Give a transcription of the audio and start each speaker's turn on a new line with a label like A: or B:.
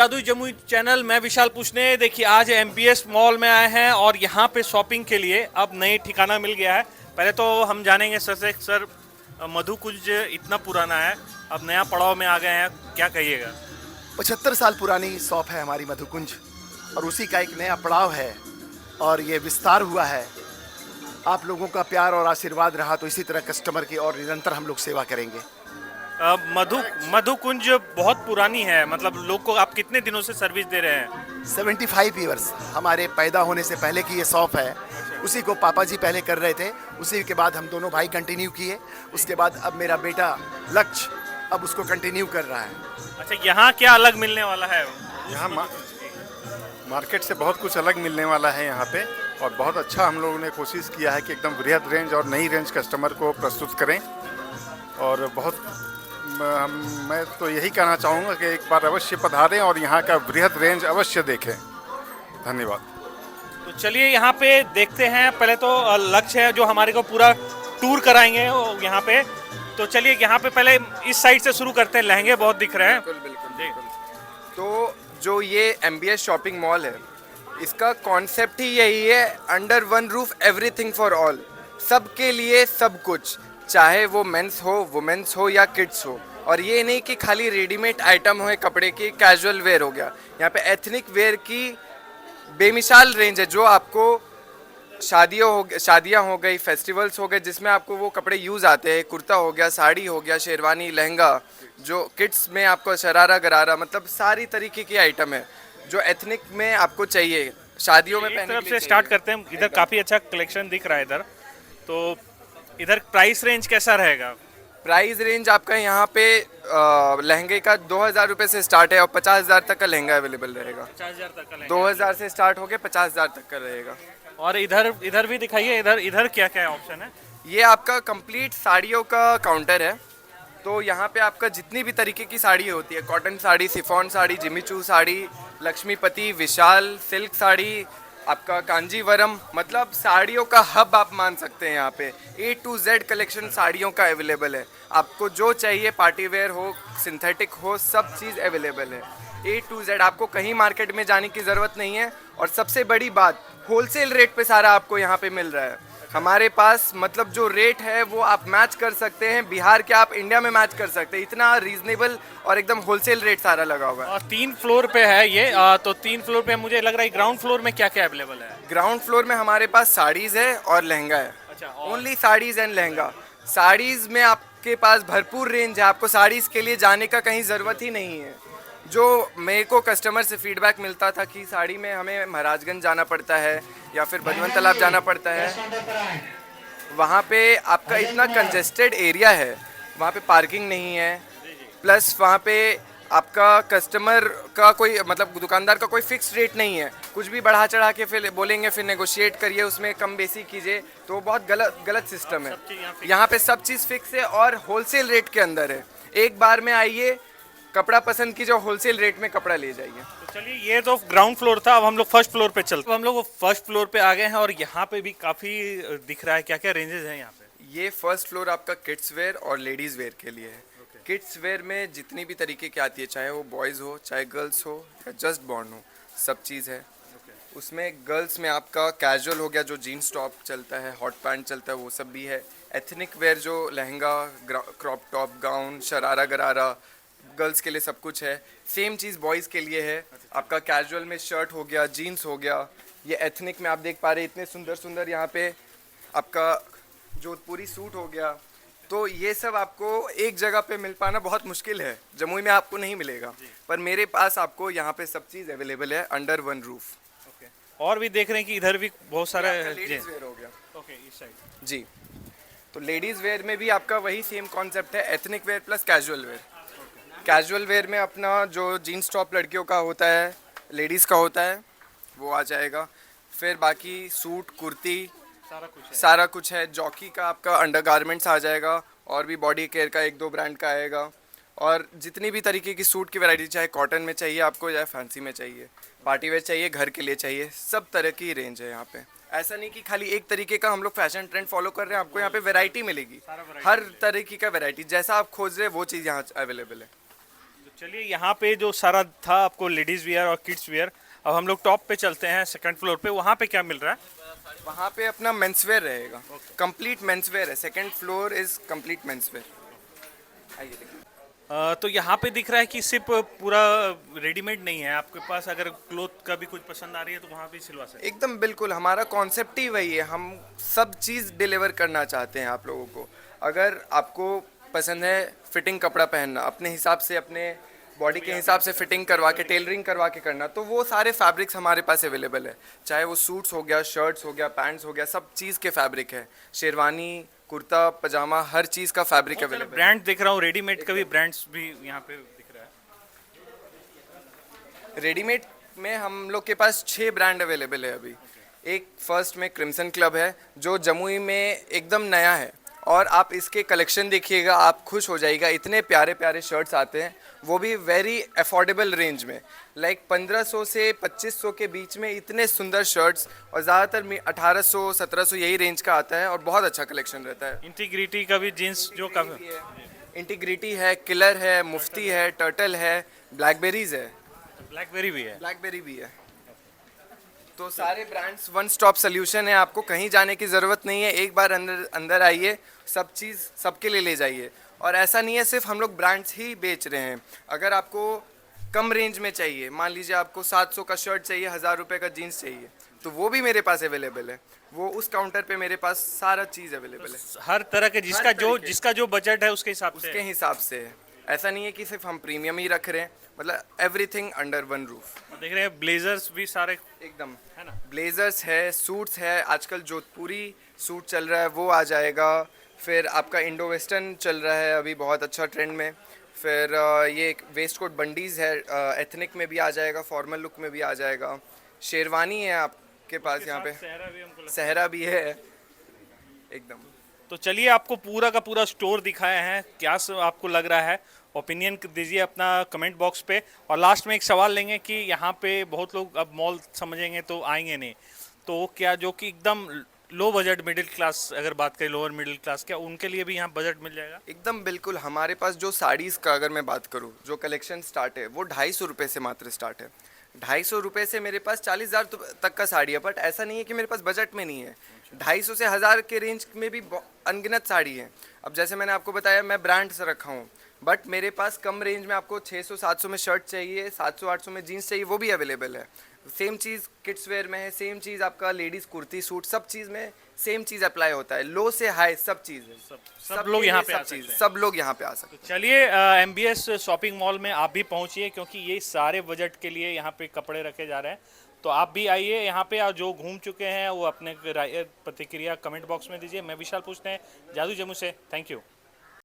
A: जादुई जमुई चैनल, मैं विशाल पूछने। देखिए आज एमबीएस मॉल में आए हैं और यहाँ पे शॉपिंग के लिए अब नई ठिकाना मिल गया है। पहले तो हम जानेंगे सर से, सर मधु कुंज इतना पुराना है, अब नया पड़ाव में आ गए हैं, क्या कहिएगा?
B: 75 साल पुरानी शॉप है हमारी मधुकुंज, और उसी का एक नया पड़ाव है और ये विस्तार हुआ है। आप लोगों का प्यार और आशीर्वाद रहा तो इसी तरह कस्टमर की और निरंतर हम लोग सेवा करेंगे।
A: मधु कुंज बहुत पुरानी है, मतलब लोग को आप कितने दिनों से सर्विस दे रहे हैं?
B: 75 ईयर्स हमारे पैदा होने से पहले की ये शॉप है। उसी को पापा जी पहले कर रहे थे, उसी के बाद हम दोनों भाई कंटिन्यू किए। उसके बाद अब मेरा बेटा लक्ष्य अब उसको कंटिन्यू कर रहा है।
A: अच्छा, यहाँ क्या अलग मिलने वाला है?
C: यहाँ मार्केट से बहुत कुछ अलग मिलने वाला है यहाँ पे, और बहुत अच्छा हम लोगों ने कोशिश किया है कि एकदम वृहद रेंज और नई रेंज कस्टमर को प्रस्तुत करें। और बहुत मैं तो यही कहना चाहूँगा कि एक बार अवश्य पधारें और यहाँ का वृहद रेंज अवश्य देखें। धन्यवाद।
A: तो चलिए यहाँ पे देखते हैं। पहले तो लक्ष्य है जो हमारे को पूरा टूर कराएंगे यहाँ पे। तो चलिए यहाँ पे पहले इस साइड से शुरू करते हैं, लहंगे बहुत दिख रहे हैं।
D: बिल्कुल बिल्कुल बिल्कुल। तो जो ये एमबीएस शॉपिंग मॉल है, इसका कॉन्सेप्ट ही यही है, under one roof everything for all. सबके लिए सब कुछ, चाहे वो मेंस हो, वुमेन्स हो या किड्स हो। और ये नहीं कि खाली रेडीमेड आइटम हो कपड़े की, कैजुअल वेयर हो गया। यहाँ पे एथनिक वेयर की बेमिसाल रेंज है, जो आपको शादियाँ हो गई, फेस्टिवल्स हो गए, जिसमें आपको वो कपड़े यूज़ आते हैं। कुर्ता हो गया, साड़ी हो गया, शेरवानी, लहंगा, जो किड्स में आपको शरारा गरारा, मतलब सारी तरीके की आइटम है जो एथनिक में आपको चाहिए, शादियों में पहनने के लिए।
A: स्टार्ट करते हैं। इधर काफ़ी अच्छा कलेक्शन दिख रहा है इधर। तो इधर प्राइस रेंज कैसा रहेगा?
D: प्राइस रेंज आपका यहाँ पे लहंगे का 2000 रुपये से स्टार्ट है और 50,000 तक का लहंगा अवेलेबल रहेगा।
A: 50,000 तक का लहंगा
D: 2000 से स्टार्ट होके 50,000 तक का रहेगा।
A: और इधर भी दिखाइए, इधर क्या क्या ऑप्शन है?
D: ये आपका कंप्लीट साड़ियों का काउंटर है। तो यहाँ पे आपका जितनी भी तरीके की साड़ी होती है, cotton sari, chiffon sari, Jimmy Choo sari, Laxmipati, Vishal, silk sari, आपका कांजीवरम, मतलब साड़ियों का हब आप मान सकते हैं। यहाँ पे A to Z कलेक्शन साड़ियों का अवेलेबल है। आपको जो चाहिए, पार्टी वेयर हो, सिंथेटिक हो, सब चीज़ अवेलेबल है। A to Z, आपको कहीं मार्केट में जाने की ज़रूरत नहीं है। और सबसे बड़ी बात, होलसेल रेट पे सारा आपको यहाँ पे मिल रहा है हमारे पास। मतलब जो रेट है वो आप मैच कर सकते हैं, बिहार के आप इंडिया में मैच कर सकते हैं। इतना रीजनेबल और एकदम होलसेल रेट सारा लगा हुआ है।
A: और 3 फ्लोर पे है ये। तो 3 फ्लोर पे मुझे लग रहा है, ग्राउंड फ्लोर में क्या क्या अवेलेबल है?
D: ग्राउंड फ्लोर में हमारे पास साड़ीज़ है और लहंगा है।
A: अच्छा,
D: ओनली साड़ीज़ एंड लहंगा। साड़ीज़ में आपके पास भरपूर रेंज है, आपको साड़ीज़ के लिए जाने का कहीं ज़रूरत ही नहीं है। जो मेरे को कस्टमर से फीडबैक मिलता था कि साड़ी में हमें महाराजगंज जाना पड़ता है या फिर बदवन तालाब जाना पड़ता है, वहाँ पे आपका इतना कंजेस्टेड एरिया है, वहाँ पे पार्किंग नहीं है। प्लस वहाँ पे आपका कस्टमर का कोई, मतलब दुकानदार का कोई फिक्स रेट नहीं है। कुछ भी बढ़ा चढ़ा के फिर बोलेंगे, फिर नेगोशिएट करिए, उसमें कम बेसी कीजिए, तो वो बहुत गलत सिस्टम है। यहाँ पे सब चीज़ फिक्स है और होलसेल रेट के अंदर है। एक बार में आइए, कपड़ा पसंद कीजिए, होलसेल रेट में कपड़ा ले जाइए।
A: तो चलिए, ये तो ग्राउंड फ्लोर था। अब हम लोग फर्स्ट फ्लोर पे चलते हैं। हम लोग फर्स्ट फ्लोर पे आ गए हैं और यहाँ पे भी काफ़ी दिख रहा है। क्या क्या रेंजेस हैं यहाँ पे?
D: ये फर्स्ट फ्लोर आपका किड्स वेयर और लेडीज़ वेयर के लिए है। किड्स वेयर में जितनी भी तरीके की आती है, चाहे वो बॉयज़ हो, चाहे गर्ल्स हो या जस्ट बॉर्न हो, सब चीज़ है। उसमें गर्ल्स में आपका कैजुअल हो गया, जो जीन्स टॉप चलता है, हॉट पैंट चलता है, वो सब भी है। एथनिक वेयर जो lehenga, crop top, gown, sharara गरारा, गर्ल्स के लिए सब कुछ है। सेम चीज़ बॉयज़ के लिए है। आपका कैजुअल में शर्ट हो गया, जीन्स हो गया। ये एथनिक में आप देख पा रहे हैं, इतने सुंदर सुंदर यहाँ पे आपका जोधपुरी सूट हो गया। तो ये सब आपको एक जगह पे मिल पाना बहुत मुश्किल है, जमुई में आपको नहीं मिलेगा, पर मेरे पास आपको यहाँ पे सब चीज़ अवेलेबल है अंडर वन रूफ।
A: और भी देख रहे हैं कि इधर भी बहुत सारे
D: लेडीज़ वेयर हो गया।
A: ओके, इस साइड
D: जी, तो लेडीज़ वेयर में भी आपका वही सेम कॉन्सेप्ट है, ethnic wear plus casual wear. Casual wear में अपना जो जीन्स टॉप लड़कियों का होता है, लेडीज़ का होता है, वो आ जाएगा। फिर बाकी सूट, कुर्ती, सारा कुछ है। जॉकी का आपका अंडरगारमेंट्स आ जाएगा, और भी बॉडी केयर का 1-2 ब्रांड का आएगा। और जितनी भी तरीके की सूट की वैरायटी, चाहे कॉटन में चाहिए आपको, चाहे फैंसी में चाहिए, पार्टी वेयर चाहिए, घर के लिए चाहिए, सब तरह की रेंज है यहाँ पे। ऐसा नहीं कि खाली एक तरीके का हम लोग फैशन ट्रेंड फॉलो कर रहे हैं। आपको यहाँ पे वैरायटी मिलेगी, हर तरीके का वैरायटी, जैसा आप खोज रहे हैं वो चीज़ यहाँ अवेलेबल है।
A: चलिए यहाँ पे जो सारा था आपको लेडीज वियर और किड्स वियर, अब हम लोग टॉप पे चलते हैं सेकंड फ्लोर पे, वहाँ पे क्या मिल रहा है?
D: वहाँ पे अपना मेंसवेयर रहेगा, कंप्लीट मेंसवेयर है। Second floor is complete menswear. आइए देखिए।
A: तो यहाँ पे दिख रहा है कि सिर्फ पूरा रेडीमेड नहीं है आपके पास, अगर क्लोथ का भी कुछ पसंद आ रही है तो वहाँ भी सिलवा सकते
D: एकदम बिल्कुल, हमारा कॉन्सेप्ट ही वही है। हम सब चीज़ डिलीवर करना चाहते हैं आप लोगों को। अगर आपको पसंद है फिटिंग कपड़ा पहनना, अपने हिसाब से अपने बॉडी के हिसाब से फिटिंग करवा के टेलरिंग करवा के करना, तो वो सारे फैब्रिक्स हमारे पास अवेलेबल है। चाहे वो सूट्स हो गया, शर्ट्स हो गया, पैंट्स हो गया, सब चीज़ के फैब्रिक है। शेरवानी, कुर्ता, पजामा, हर चीज़ का फैब्रिक
A: हैं।
D: अवेलेबल है।
A: ब्रांड दिख रहा हूँ, रेडीमेड का भी ब्रांड्स भी यहाँ पे दिख रहा है।
D: रेडीमेड में हम लोग के पास 6 ब्रांड अवेलेबल है अभी। एक फर्स्ट में क्रिम्सन क्लब है जो जमुई में एकदम नया है, और आप इसके कलेक्शन देखिएगा, आप खुश हो जाइएगा। इतने प्यारे प्यारे शर्ट्स आते हैं, वो भी वेरी अफोर्डेबल रेंज में। लाइक 1500 से 2500 के बीच में इतने सुंदर शर्ट्स, और ज़्यादातर 1800 1700 यही रेंज का आता है, और बहुत अच्छा कलेक्शन रहता है।
A: इंटीग्रिटी का भी जीन्स जो काफी
D: इंटीग्रिटी है, किलर है, मुफ्ती है, टर्टल है, ब्लैकबेरीज है,
A: ब्लैकबेरी भी है।
D: ब्लैकबेरी भी है। तो सारे ब्रांड्स वन स्टॉप सोल्यूशन है, आपको कहीं जाने की ज़रूरत नहीं है। एक बार अंदर आइए, सब चीज़ सबके लिए ले जाइए। और ऐसा नहीं है सिर्फ हम लोग ब्रांड्स ही बेच रहे हैं। अगर आपको कम रेंज में चाहिए, मान लीजिए आपको 700 का शर्ट चाहिए, 1000 रुपये का जीन्स चाहिए, तो वो भी मेरे पास अवेलेबल है। वो उस काउंटर पे मेरे पास सारा चीज़ अवेलेबल है,
A: हर तरह के जिसका जो बजट है उसके हिसाब
D: उसके
A: से।
D: हिसाब से है। ऐसा नहीं है कि सिर्फ हम प्रीमियम ही रख रहे हैं, मतलब एवरीथिंग अंडर वन रूफ।
A: देख रहे हैं ब्लेजर्स भी सारे
D: एकदम
A: है ना।
D: ब्लेजर्स है, सूट्स है, आजकल जोधपुरी सूट चल रहा है वो आ जाएगा। फिर आपका इंडो वेस्टर्न चल रहा है अभी बहुत अच्छा ट्रेंड में। फिर ये वेस्ट कोट बंडीज़ है, एथनिक में भी आ जाएगा, फॉर्मल लुक में भी आ जाएगा। शेरवानी है आपके पास यहाँ पे,
A: सहरा भी हमको लगता
D: सहरा भी है एकदम।
A: है। तो चलिए आपको पूरा का पूरा स्टोर दिखाया है, क्या आपको लग रहा है, ओपिनियन दीजिए अपना कमेंट बॉक्स पे। और लास्ट में एक सवाल लेंगे कि यहाँ पे बहुत लोग अब मॉल समझेंगे तो आएंगे नहीं, तो क्या जो कि एकदम लो बजट मिडिल क्लास, अगर बात करें लोअर मिडिल क्लास, क्या उनके लिए भी यहाँ बजट मिल जाएगा?
D: एकदम बिल्कुल। हमारे पास जो साड़ीज़ का अगर मैं बात करूँ, जो कलेक्शन स्टार्ट है वो 250 रुपये से मात्र स्टार्ट है। 250 रुपये से मेरे पास 40,000 तक का साड़ी है। बट ऐसा नहीं है कि मेरे पास बजट में नहीं है, 250 से 1000 के रेंज में भी अनगिनत साड़ी है। अब जैसे मैंने आपको बताया, मैं ब्रांड से रखा हूँ, बट मेरे पास कम रेंज में आपको 600-700 में शर्ट चाहिए, 700-800 में जीन्स चाहिए, वो भी अवेलेबल है। सेम चीज़ किड्स वेयर में है, सेम चीज़ आपका लेडीज़ कुर्ती सूट, सब चीज़ में सेम चीज़ अप्लाई होता है। लो से हाई सब चीज़ है,
A: सब लोग यहाँ पे आ
D: सब
A: सकते
D: चीज़,
A: हैं।
D: सब लोग यहाँ पे आ सकते हैं।
A: चलिए MBS शॉपिंग मॉल में आप भी पहुंचिए, क्योंकि ये सारे बजट के लिए यहाँ पे कपड़े रखे जा रहे हैं। तो आप भी आइए यहाँ पे, और जो घूम चुके हैं वो अपने प्रतिक्रिया कमेंट बॉक्स में दीजिए। मैं विशाल पूछते हैं जादू जम्मू से, थैंक यू।